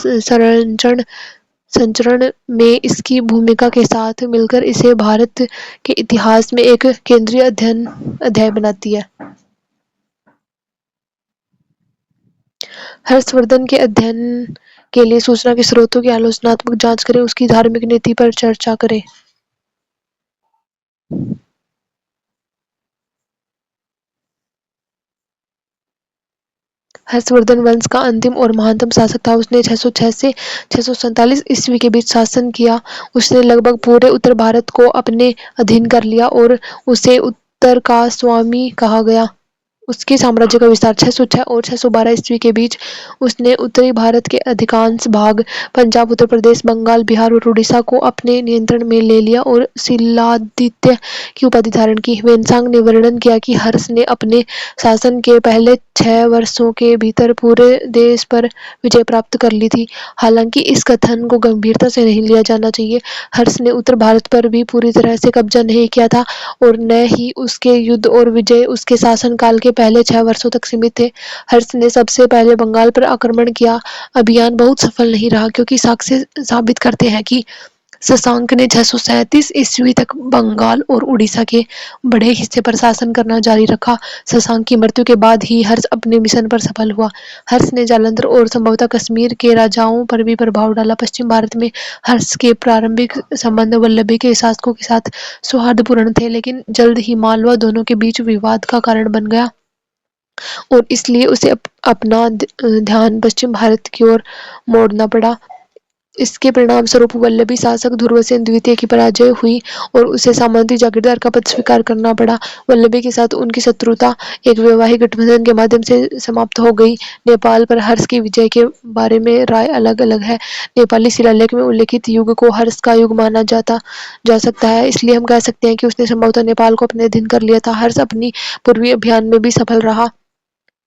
संचरण में इसकी भूमिका के साथ मिलकर इसे भारत के इतिहास में एक केंद्रीय अध्याय बनाती है। हर्षवर्धन के अध्ययन के लिए सूचना के स्रोतों की आलोचनात्मक जांच करें, उसकी धार्मिक नीति पर चर्चा करें। हर्षवर्धन वंश का अंतिम और महानतम शासक था। उसने 606 से 647 ईस्वी के बीच शासन किया। उसने लगभग पूरे उत्तर भारत को अपने अधीन कर लिया और उसे उत्तर का स्वामी कहा गया। उसके साम्राज्य का विस्तार 606 और 612 ईस्वी के बीच उसने उत्तरी भारत के अधिकांश भाग, पंजाब, उत्तर प्रदेश, बंगाल, बिहार और उड़ीसा को अपने नियंत्रण में ले लिया और शिलादित्य की उपाधि धारण की। वेनसांग ने वर्णन किया कि हर्ष ने अपने शासन के पहले 6 वर्षों के भीतर पूरे देश पर विजय प्राप्त कर ली थी। हालांकि इस कथन को गंभीरता से नहीं लिया जाना चाहिए। हर्ष ने उत्तर भारत पर भी पूरी तरह से कब्जा नहीं किया था और न ही उसके युद्ध और विजय उसके शासन काल के पहले 6 वर्षों तक सीमित थे। हर्ष ने सबसे पहले बंगाल पर आक्रमण किया। अभियान बहुत सफल नहीं रहा, क्योंकि साक्ष्य साबित करते हैं कि शशांक ने 637 ईस्वी तक बंगाल और उड़ीसा के बड़े हिस्से पर शासन करना जारी रखा। शशांक की मृत्यु के बाद ही हर्ष अपने मिशन पर सफल हुआ। हर्ष ने जालंधर और संभवतः कश्मीर के राजाओं पर भी प्रभाव डाला। पश्चिम भारत में हर्ष के प्रारंभिक संबंध वल्लभी के शासकों के साथ सौहार्दपूर्ण थे, लेकिन जल्द ही मालवा दोनों के बीच विवाद का कारण बन गया और इसलिए उसे अपना ध्यान पश्चिम भारत की ओर मोड़ना पड़ा। اس کے परिणाम स्वरूप वल्लभी शासक धुर्वसेन द्वितीय की पराजय हुई और उसे सामंती जागीरदार का पद स्वीकार करना पड़ा। वल्लभी के साथ उनकी शत्रुता एक वैवाहिक गठबंधन के माध्यम से समाप्त हो गई। नेपाल पर हर्ष की विजय के बारे में राय अलग अलग है। नेपाली शिलालेख में उल्लिखित युग को हर्ष का युग माना जा सकता है, इसलिए हम कह सकते हैं कि उसने संभवतः नेपाल को अपने अधीन कर लिया था। हर्ष अपनी पूर्वी अभियान में भी सफल रहा।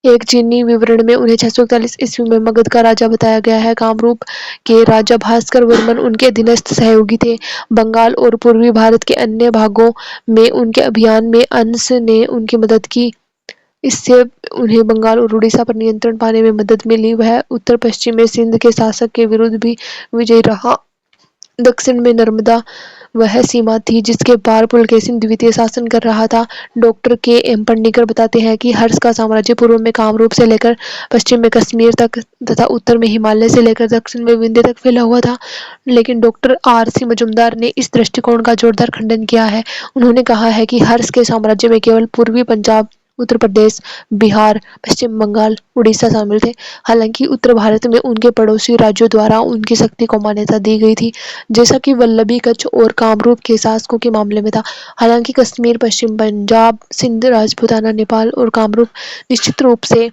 एक चीनी विवरण में उन्हें 641 ईस्वी में मगध का राजा बताया गया है। कामरूप के राजा भास्कर वर्मन उनके अधीनस्थ सहयोगी थे। बंगाल और पूर्वी भारत के अन्य भागों में उनके अभियान में अंश ने उनकी मदद की। इससे उन्हें बंगाल और उड़ीसा पर नियंत्रण पाने में मदद मिली। वह उत्तर पश्चिम में सिंध के शासक के विरुद्ध भी विजयी रहा। दक्षिण में नर्मदा वह सीमा थी जिसके पार पुलकेशिन द्वितीय शासन कर रहा था। डॉक्टर के एम पंडिकर बताते हैं कि हर्ष का साम्राज्य पूर्व में कामरूप से लेकर पश्चिम में कश्मीर तक तथा उत्तर में हिमालय से लेकर दक्षिण में विंध्य तक फैला हुआ था। लेकिन डॉक्टर आर.सी. मजुमदार ने इस दृष्टिकोण का जोरदार खंडन किया है। उन्होंने कहा है कि हर्ष के साम्राज्य में केवल पूर्वी पंजाब, उत्तर प्रदेश, बिहार, पश्चिम बंगाल, उड़ीसा शामिल थे। हालांकि उत्तर भारत में उनके पड़ोसी राज्यों द्वारा उनकी शक्ति को मान्यता दी गई थी, जैसा कि वल्लभी, कच्छ और कामरूप के शासकों के मामले में था। हालांकि कश्मीर, पश्चिम पंजाब, सिंध, राजपूताना, नेपाल और कामरूप निश्चित रूप से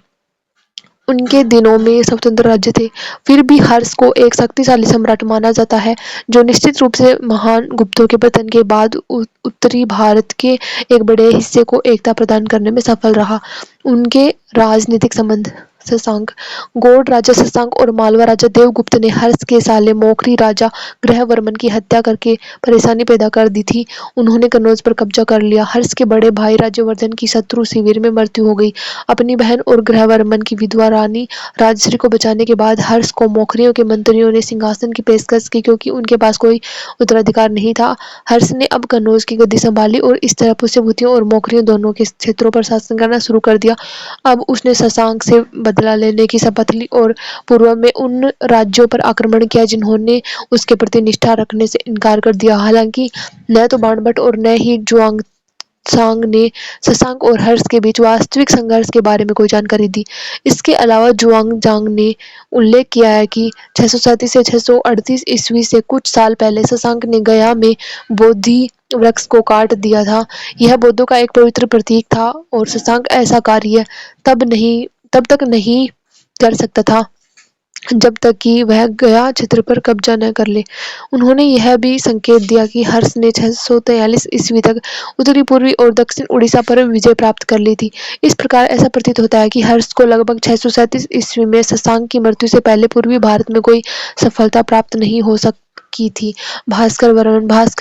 उनके दिनों में स्वतंत्र राज्य थे। फिर भी हर्ष को एक शक्तिशाली सम्राट माना जाता है, जो निश्चित रूप से महान गुप्तों के पतन के बाद उत्तरी भारत के एक बड़े हिस्से को एकता प्रदान करने में सफल रहा। उनके राजनीतिक संबंध। शशांक, गौड़ राजा शशांक और मालवा राजा देवगुप्त ने हर्ष के साले मोखरी राजा ग्रहवर्मन की हत्या करके परेशानी पैदा कर दी थी। उन्होंने कन्नौज पर कब्जा कर लिया। हर्ष के बड़े भाई राज्यवर्धन की शत्रु शिविर में मृत्यु हो गई। अपनी बहन और ग्रहवर्मन की विधवा रानी राजश्री को बचाने के बाद हर्ष को मोखरियों के मंत्रियों ने सिंहासन की पेशकश की, क्योंकि उनके पास कोई उत्तराधिकार नहीं था। हर्ष ने अब कन्नौज की गद्दी संभाली और इस तरह पुष्यभूतियों और मोखरियों दोनों के क्षेत्रों पर शासन करना शुरू कर दिया। अब उसने शशांक से बदला लेने की शपथ ली और पूर्व में उन राज्यों पर आक्रमण किया जिन्होंने उसके प्रति निष्ठा रखने से इनकार कर दिया। हालांकि न तो बाणभट्ट और न ही जुआनसांग ने शशांक और हर्ष के बीच वास्तविक संघर्ष के बारे में कोई जानकारी दी। इसके अलावा जुआनजांग ने उल्लेख किया है कि 637 से 638 ईस्वी से कुछ साल पहले शशांक ने गया में बोधि वृक्ष को काट दिया था। यह बौद्धों का एक पवित्र प्रतीक था और शशांक ऐसा कार्य तब तक नहीं कर सकता था जब तक कि वह गया क्षेत्र पर कब्जा न कर ले। उन्होंने यह भी संकेत दिया कि हर्ष ने 643 ईस्वी तक उत्तरी, पूर्वी और दक्षिण उड़ीसा पर विजय प्राप्त कर ली थी। इस प्रकार ऐसा प्रतीत होता है कि हर्ष को लगभग 637 ईस्वी में शशांक की मृत्यु से पहले पूर्वी भारत में कोई सफलता प्राप्त नहीं हो सकी थी। भास्कर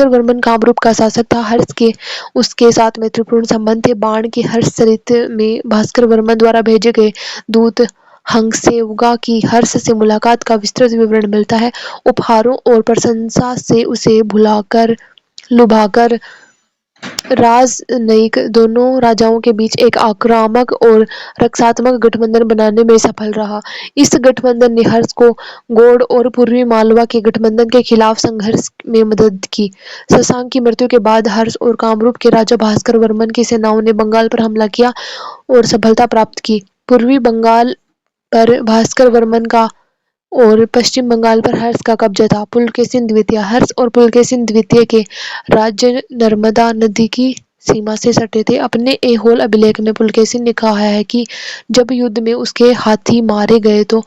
वर्मन कामरूप का शासक था। हर्ष के उसके साथ मैत्रीपूर्ण संबंध थे। बाण के हर्ष चरित्र में भास्कर वर्मन द्वारा भेजे गए दूत हंससेवगा की हर्ष से मुलाकात का विस्तृत विवरण मिलता है। उपहारों और प्रशंसा से उसे लुभाकर राजनयिक दोनों राजाओं के बीच एक आक्रामक और रक्षात्मक गठबंधन बनाने में सफल रहा। इस गठबंधन ने हर्ष को गौड़ और पूर्वी मालवा के गठबंधन के खिलाफ संघर्ष में मदद की। शशांक की मृत्यु के बाद हर्ष और कामरूप के राजा भास्कर वर्मन की सेनाओं ने बंगाल पर हमला किया और सफलता प्राप्त की। पूर्वी बंगाल पर भास्कर वर्मन का और पश्चिम बंगाल पर हर्ष का कब्जा था। पुलकेशिन द्वितीय। हर्ष और पुलकेशिन द्वितीय के राज्य नर्मदा नदी की सीमा से सटे थे। अपने ऐहोल अभिलेख में पुलकेशिन ने कहा है कि जब युद्ध में उसके हाथी मारे गए तो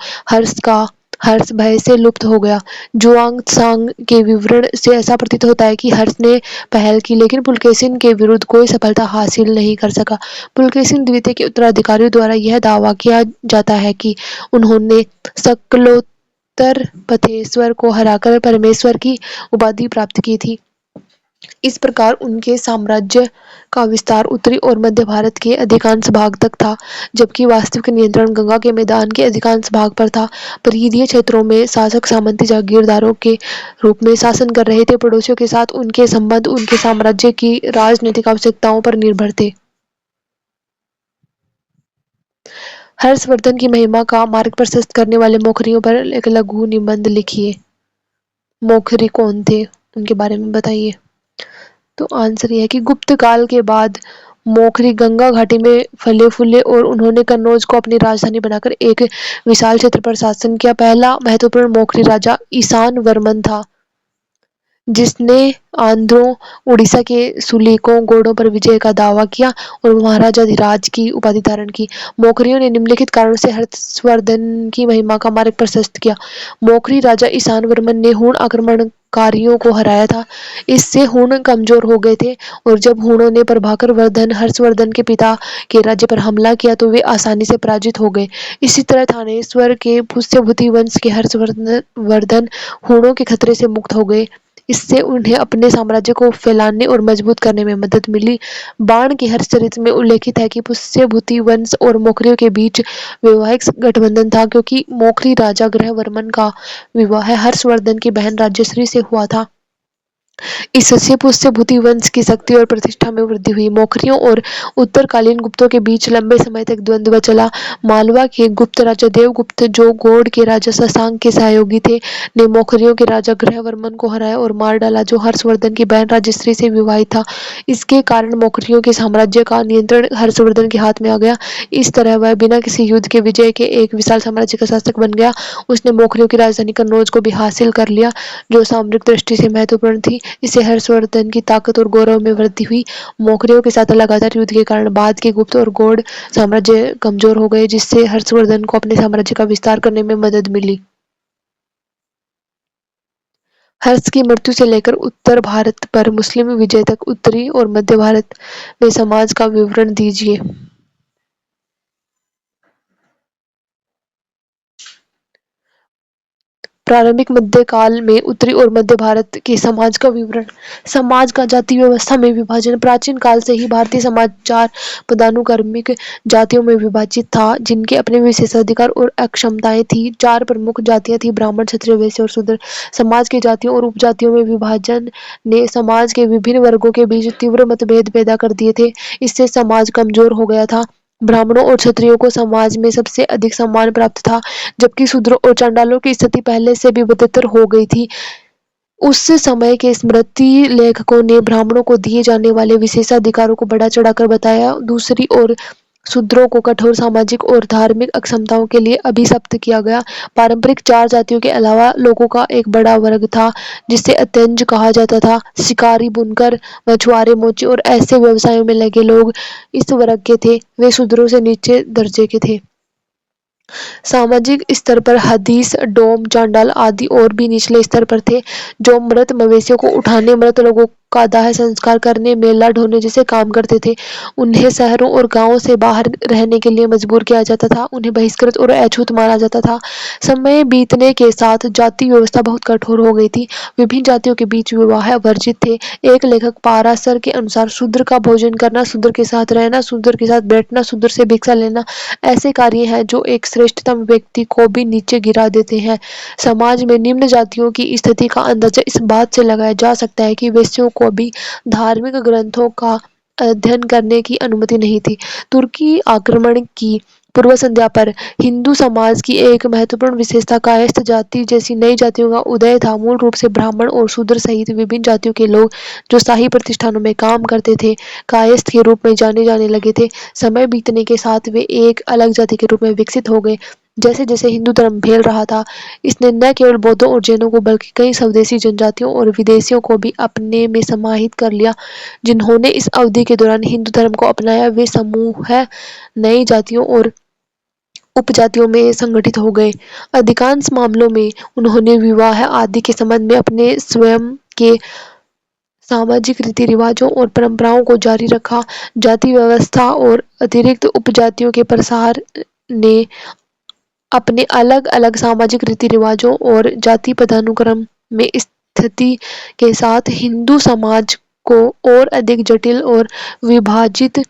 हर्ष भय से लुप्त हो गया। जुआनसांग के विवरण से ऐसा प्रतीत होता है कि हर्ष ने पहल की, लेकिन पुलकेशिन के विरुद्ध कोई सफलता हासिल नहीं कर सका। पुलकेशिन द्वितीय के उत्तराधिकारियों द्वारा यह दावा किया जाता है कि उन्होंने सकलोत्तर पथेश्वर को हराकर परमेश्वर की उपाधि प्राप्त की थी। इस प्रकार उनके साम्राज्य का विस्तार उत्तरी और मध्य भारत के अधिकांश भाग तक था, जबकि वास्तविक नियंत्रण गंगा के मैदान के अधिकांश भाग पर था। परिधीय क्षेत्रों में शासक सामंती जागीरदारों के रूप में शासन कर रहे थे। पड़ोसियों के साथ उनके संबंध उनके साम्राज्य की राजनीतिक आवश्यकताओं पर निर्भर थे। हर्षवर्धन की महिमा का मार्ग प्रशस्त करने वाले मोखरियों पर एक लघु निबंध लिखिए। मोखरी कौन थे, उनके बारे में बताइए। तो आंसर यह है कि गुप्त काल के बाद मोखरी गंगा घाटी में फले फूले और उन्होंने कन्नौज को अपनी राजधानी बनाकर एक विशाल क्षेत्र पर शासन किया। पहला महत्वपूर्ण मोखरी राजा ईशान वर्मन था, जिसने आंध्रों, उड़ीसा के सुलीकों, गोंडों पर विजय का दावा किया और महाराजाधिराज की उपाधि धारण की। मोखरियों ने निम्नलिखित कारणों से हर्षवर्धन की महिमा का मार्ग प्रशस्त किया। मोखरी राजा ईशान वर्मन ने हूण आक्रमणकारियों को हराया था। इससे हूण कमजोर हो गए थे और जब हूणों ने प्रभाकर वर्धन, हर्षवर्धन के पिता के राज्य पर हमला किया तो वे आसानी से पराजित हो गए। इसी तरह थानेश्वर के पुष्यभूति वंश के हर्षवर्धन हूणों के खतरे से मुक्त हो गए। इससे उन्हें अपने साम्राज्य को फैलाने और मजबूत करने में मदद मिली। बाण के हर्षचरित में उल्लेखित है कि पुष्यभूति वंश और मोखरियों के बीच वैवाहिक गठबंधन था, क्योंकि मोखरी राजा ग्रहवर्मन का विवाह हर्षवर्धन की बहन राज्यश्री से हुआ था। इससे पुष्यभूति वंश की शक्ति और प्रतिष्ठा में वृद्धि हुई। मोखरियों और उत्तरकालीन गुप्तों के बीच लंबे समय तक द्वंद्व चला। मालवा के गुप्त राजा देवगुप्त, जो गौड़ के राजा शशांक के सहयोगी थे, ने मोखरियों के राजा ग्रहवर्मन को हराया और मार डाला, जो हर्षवर्धन की बहन राज्यश्री से विवाहित था। इसके कारण मोखरियों के साम्राज्य का नियंत्रण हर्षवर्धन के हाथ में आ गया। इस तरह वह बिना किसी युद्ध के विजय के एक विशाल साम्राज्य का शासक बन गया। उसने मोखरियों की राजधानी कन्नौज को भी हासिल कर लिया, जो सामरिक दृष्टि से महत्वपूर्ण थी। इससे हर्षवर्धन की ताकत और गौरव में वृद्धि हुई। मोखरियों के साथ लगातार युद्ध के कारण बाद के गुप्त और गौड़ साम्राज्य कमजोर हो गए, जिससे हर्षवर्धन को अपने साम्राज्य का विस्तार करने में मदद मिली। हर्ष की मृत्यु से लेकर उत्तर भारत पर मुस्लिम विजय तक उत्तरी और मध्य भारत में समाज का विवरण दीजिए। प्रारंभिक मध्यकाल में उत्तरी और मध्य भारत के समाज का विवरण। समाज का जाति व्यवस्था में विभाजन। प्राचीन काल से ही भारतीय समाज चार पदानुक्रमिक जातियों में विभाजित था, जिनके अपने विशेषाधिकार और अक्षमताएं थी। चार प्रमुख जातियां थी: ब्राह्मण, क्षत्रिय, वैश्य और शूद्र। समाज के जातियों और उपजातियों में विभाजन ने समाज के विभिन्न वर्गों के बीच तीव्र मतभेद पैदा कर दिए थे। इससे समाज कमजोर हो गया था। ब्राह्मणों और क्षत्रियों को समाज में सबसे अधिक सम्मान प्राप्त था, जबकि शूद्रों और चांडालों की स्थिति पहले से भी बदतर हो गई थी। उस समय के स्मृति लेखकों ने ब्राह्मणों को दिए जाने वाले विशेषाधिकारों को बढ़ा चढ़ाकर बताया। दूसरी ओर शूद्रों को कठोर सामाजिक और धार्मिक अक्षमताओं के लिए अभिशप्त किया गया। पारंपरिक चार जातियों के अलावा लोगों का एक बड़ा वर्ग था, जिसे अत्यंज कहा जाता था। शिकारी, बुनकर, मछुआरे, मोची और ऐसे व्यवसायों में लगे लोग इस वर्ग के थे। वे शूद्रों से नीचे दर्जे के थे। सामाजिक स्तर पर हदीस, डोम, चांडाल आदि और भी निचले स्तर पर थे, जो मृत मवेशियों को उठाने, मृत लोगों का दाह संस्कार करने, मेला ढोने जैसे काम करते थे। उन्हें शहरों और गांवों से बाहर रहने के लिए मजबूर किया जाता था। उन्हें बहिष्कृत और अछूत माना जाता था। समय बीतने के साथ जाति व्यवस्था बहुत कठोर हो गई थी। विभिन्न जातियों के बीच विवाह वर्जित थे। एक लेखक पाराशर के अनुसार शूद्र का भोजन करना, शूद्र के साथ रहना, शूद्र के साथ बैठना, शूद्र से भिक्षा लेना ऐसे कार्य हैं जो एक श्रेष्ठतम व्यक्ति को भी नीचे गिरा देते हैं। समाज में निम्न जातियों की स्थिति का अंदाजा इस बात से लगाया जा सकता है कि वेश्यों को भी धार्मिक ग्रंथों का अध्ययन करने की अनुमति नहीं थी। तुर्की आक्रमण की पूर्व संध्या पर हिंदू समाज की एक महत्वपूर्ण विशेषता कायस्थ जाति जैसी नई जातियों का उदय था। मूल रूप से ब्राह्मण और शूद्र सहित विभिन्न जातियों के लोग जो शाही प्रतिष्ठानों में काम करते थे, कायस्थ के रूप में जाने जाने लगे थे। समय बीतने के साथ वे एक अलग जाति के रूप में विकसित हो गए। जैसे जैसे हिंदू धर्म फैल रहा था, इसने न केवल बौद्धों और जैनों को बल्कि कई स्वदेशी जनजातियों और विदेशियों को भी अपने में समाहित कर लिया। जिन्होंने इस अवधि के दौरान हिंदू धर्म को अपनाया, वे समूह नई जातियों और उपजातियों में संगठित हो गए। अधिकांश मामलों में उन्होंने विवाह आदि के संबंध में अपने स्वयं के सामाजिक रीति रिवाजों और परंपराओं को जारी रखा। जाति व्यवस्था और अतिरिक्त उपजातियों के प्रसार ने अपने अलग अलग सामाजिक रीति रिवाजों और जाति पदानुक्रम में स्थिति के साथ हिंदू समाज को और अधिक जटिल और विभाजित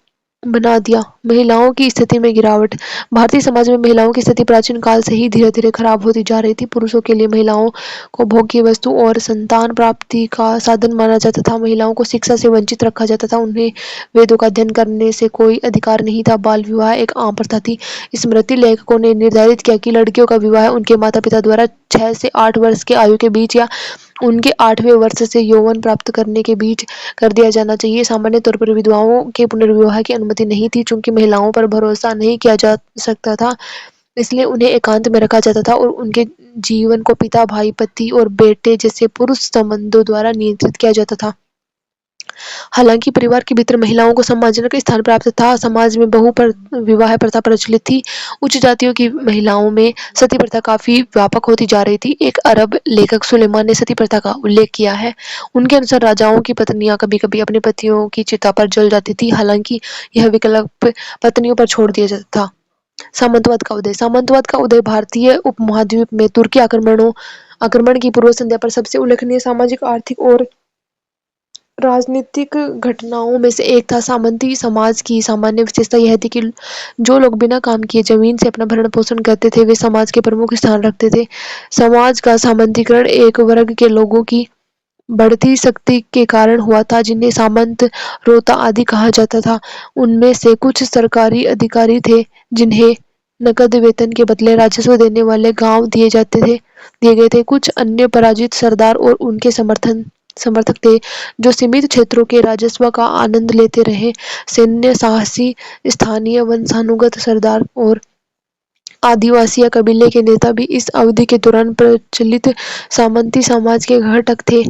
बना दिया। महिलाओं की स्थिति में गिरावट। भारतीय समाज में महिलाओं की स्थिति प्राचीन काल से ही धीरे धीरे खराब होती जा रही थी। पुरुषों के लिए महिलाओं को भोग्य वस्तु और संतान प्राप्ति का साधन माना जाता था। महिलाओं को शिक्षा से वंचित रखा जाता था। उन्हें वेदों का अध्ययन करने से कोई अधिकार नहीं था। बाल विवाह एक आम प्रथा थी। स्मृति लेखकों ने निर्धारित किया कि लड़कियों का विवाह उनके माता पिता द्वारा 6 से 8 वर्ष की आयु के बीच या ان کے 8वें वर्ष से यौवन प्राप्त करने के बीच कर दिया जाना चाहिए। सामान्य तौर पर विधवाओं के पुनर्विवाह की अनुमति नहीं थी। चूंकि महिलाओं पर भरोसा नहीं किया जा सकता था, इसलिए उन्हें एकांत में रखा जाता था और उनके जीवन को पिता, भाई, पति और बेटे जैसे पुरुष संबंधों द्वारा नियंत्रित किया जाता था। हालांकि परिवार के भीतर महिलाओं को सम्मानजनक स्थान प्राप्त था। समाज में बहु पर विवाह प्रथा प्रचलित थी। उच्च जातियों की महिलाओं में सती प्रथा काफी व्यापक होती जा रही थी। एक अरब लेखक सुलेमान ने सती प्रथा का उल्लेख किया है। उनके अनुसार राजाओं की पत्नियां कभी कभी अपने पतियों की चिता पर जल जाती थी। हालांकि यह विकल्प पत्नियों पर छोड़ दिया जाता था। सामंतवाद का उदय भारतीय उपमहाद्वीप में तुर्की आक्रमण की पूर्व संध्या पर सबसे उल्लेखनीय सामाजिक, आर्थिक और राजनीतिक घटनाओं में से एक था। सामंती समाज की सामान्य विशेषता यह थी कि जो लोग बिना काम किए जमीन से अपना भरण पोषण करते थे, वे समाज के प्रमुख स्थान रखते थे। समाज का सामंतीकरण एक वर्ग के लोगों की बढ़ती शक्ति के कारण हुआ था, जिन्हें सामंत, रोता आदि कहा जाता था। उनमें से कुछ सरकारी अधिकारी थे, जिन्हें नकद वेतन के बदले राजस्व देने वाले गांव दिए गए थे। कुछ अन्य पराजित सरदार और उनके समर्थक थे, जो सीमित क्षेत्रों के राजस्व का आनंद लेते रहे। सैन्य साहसी, स्थानीय वंशानुगत सरदार और आदिवासी या कबीले के नेता भी इस अवधि के दौरान प्रचलित सामंती समाज के घटक थे।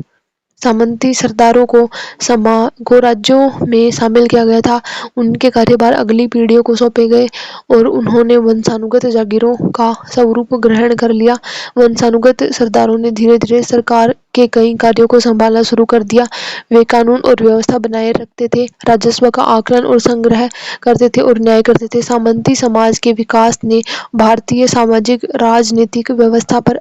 सामंती सरदारों को राज्यों में शामिल किया गया था। उनके कार्यभार अगली पीढ़ियों को सौंपे गए और उन्होंने वंशानुगत जागीरों का स्वरूप ग्रहण कर लिया। वंशानुगत सरदारों ने धीरे धीरे सरकार के कई कार्यों को संभालना शुरू कर दिया। वे कानून और व्यवस्था बनाए रखते थे, राजस्व का आकलन और संग्रह करते थे और न्याय करते थे। सामंती समाज के विकास ने भारतीय सामाजिक राजनीतिक व्यवस्था पर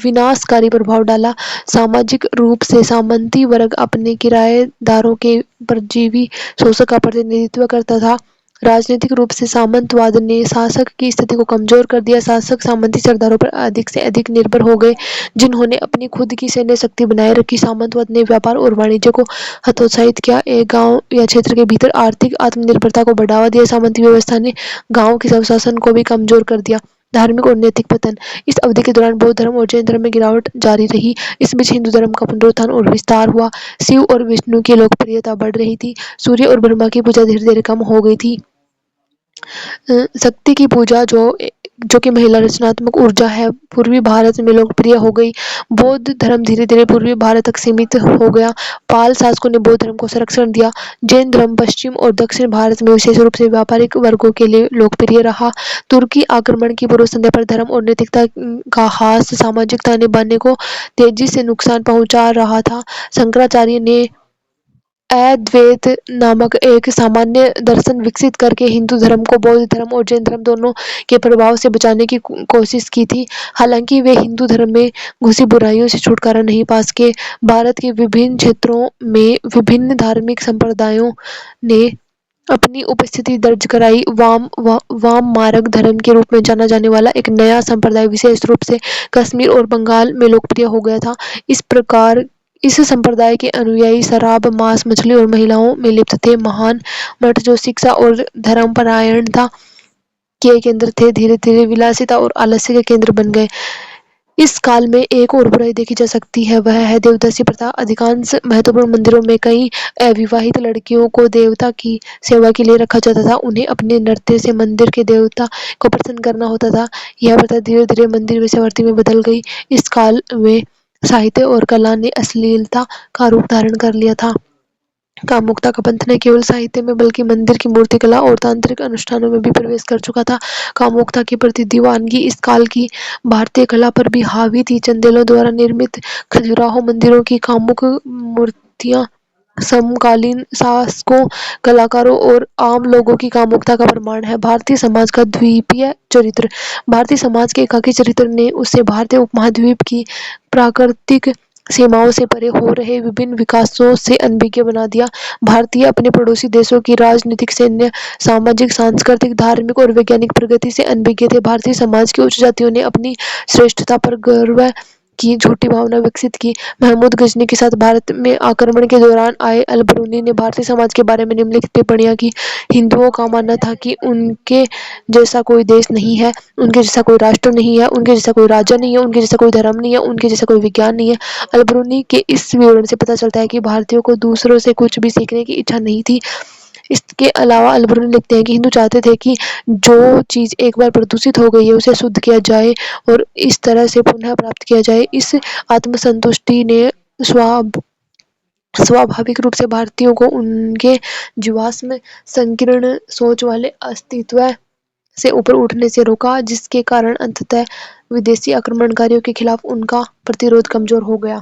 विनाशकारी प्रभाव डाला। सामाजिक रूप से सामंती वर्ग अपने किराएदारों के परजीवी शोषक का प्रतिनिधित्व करता था। राजनीतिक रूप से सामंतवाद ने शासक की स्थिति को कमजोर कर दिया। शासक सामंती सरदारों पर अधिक से अधिक निर्भर हो गए, जिन्होंने अपनी खुद की सैन्य शक्ति बनाए रखी। सामंतवाद ने व्यापार और वाणिज्य को हतोत्साहित किया। एक गांव या क्षेत्र के भीतर आर्थिक आत्मनिर्भरता को बढ़ावा दिया। सामंती व्यवस्था ने गांव के स्वशासन को भी कमजोर कर दिया। धार्मिक और नैतिक पतन। इस अवधि के दौरान बौद्ध धर्म और जैन धर्म में गिरावट जारी रही। इस बीच हिंदू धर्म का पुनरुत्थान और विस्तार हुआ। शिव और विष्णु की लोकप्रियता बढ़ रही थी। सूर्य और ब्रह्मा की पूजा धीरे धीरे कम हो गई थी। शक्ति की पूजा, जो कि महिला रचनात्मक ऊर्जा है, पूर्वी भारत में लोकप्रिय हो गई। बौद्ध धर्म धीरे धीरे पूर्वी भारत तक सीमित हो गया। पाल शासकों ने बौद्ध धर्म को संरक्षण दिया। जैन धर्म पश्चिम और दक्षिण भारत में विशेष रूप से व्यापारिक वर्गों के लिए लोकप्रिय रहा। तुर्की आक्रमण की पूर्व संध्या पर धर्म और नैतिकता का ह्रास सामाजिक ताने बाने को तेजी से नुकसान पहुंचा रहा था। शंकराचार्य ने अद्वैत नामक एक सामान्य दर्शन विकसित करके हिंदू धर्म को बौद्ध धर्म और जैन धर्म दोनों के प्रभाव से बचाने की कोशिश की थी। हालांकि वे हिंदू धर्म में घुसी बुराइयों से छुटकारा नहीं पा सके। भारत के विभिन्न क्षेत्रों में विभिन्न धार्मिक संप्रदायों ने अपनी उपस्थिति दर्ज कराई। वाम मार्ग धर्म के रूप में जाना जाने वाला एक नया संप्रदाय विशेष रूप से कश्मीर और बंगाल में लोकप्रिय हो गया था। इस संप्रदाय के अनुयायी शराब, मांस, मछली और महिलाओं में लिप्त थे। महान मठ, जो शिक्षा और धर्मपरायणता के केंद्र थे, धीरे धीरे विलासिता और आलस्य के केंद्र बन गए। इस काल में एक और बुराई देखी जा सकती है, वह है देवदासी प्रथा। अधिकांश महत्वपूर्ण मंदिरों में कई अविवाहित लड़कियों को देवता की सेवा के लिए रखा जाता था। उन्हें अपने नृत्य से मंदिर के देवता को प्रसन्न करना होता था। यह प्रथा धीरे धीरे मंदिर वेश्यावृत्ति में बदल गई। इस काल में साहित्य और कला ने अश्लीलता का रूप धारण कर लिया था। कामुकता का पंथ न केवल साहित्य में बल्कि मंदिर की मूर्तिकला और तांत्रिक अनुष्ठानों में भी प्रवेश कर चुका था। कामुकता की प्रति दीवानगी इस काल की भारतीय कला पर भी हावी थी। चंदेलों द्वारा निर्मित खजुराहो मंदिरों की कामुक मूर्तियां समकालीन शासकों, कलाकारों और आम लोगों की कामुकता का प्रमाण है। भारतीय समाज का द्वीपीय चरित्र। भारतीय समाज के एकाकी चरित्र ने उसे भारतीय उपमहाद्वीप की प्राकृतिक सीमाओं से परे हो रहे विभिन्न विकासों से अनभिज्ञ बना दिया। भारतीय अपने पड़ोसी देशों की राजनीतिक, सैन्य, सामाजिक, सांस्कृतिक, धार्मिक और वैज्ञानिक प्रगति से अनभिज्ञ थे। भारतीय समाज की उच्च जातियों ने अपनी श्रेष्ठता पर गर्व کی جھوٹی بھاونا وکست کی۔ محمود غزنی کے ساتھ بھارت میں آکرمن کے دوران آئے البرونی نے بھارتی سماج کے بارے میں نمنلکھت ٹپڑیاں کی۔ ہندوؤں کا ماننا تھا کہ ان کے جیسا کوئی دیش نہیں ہے، ان کے جیسا کوئی راشٹر نہیں ہے، ان کے جیسا کوئی راجا نہیں ہے، ان کے جیسا کوئی دھرم نہیں ہے، ان کے جیسا کوئی وگیان نہیں ہے۔ البرونی کے اس وورن سے پتہ چلتا ہے کہ بھارتیوں کو دوسروں سے کچھ بھی سیکھنے کی اچھا نہیں تھی۔ اس کے علاوہ البرونی لکھتے ہیں کہ ہندو چاہتے تھے کہ جو چیز ایک بار پردوشت ہو گئی ہے اسے شدھ کیا جائے اور اس طرح سے پنہ پراپت کیا جائے۔ اس آتم سنتشٹی نے سوابھاوک روپ سے بھارتیوں کو ان کے جیواشم سنکیرن سوچ والے استتو سے اوپر اٹھنے سے روکا، جس کے کارن انتتঃ ودیشی آکرمنکاریوں کے خلاف ان کا پرتیروھ کمزور ہو گیا۔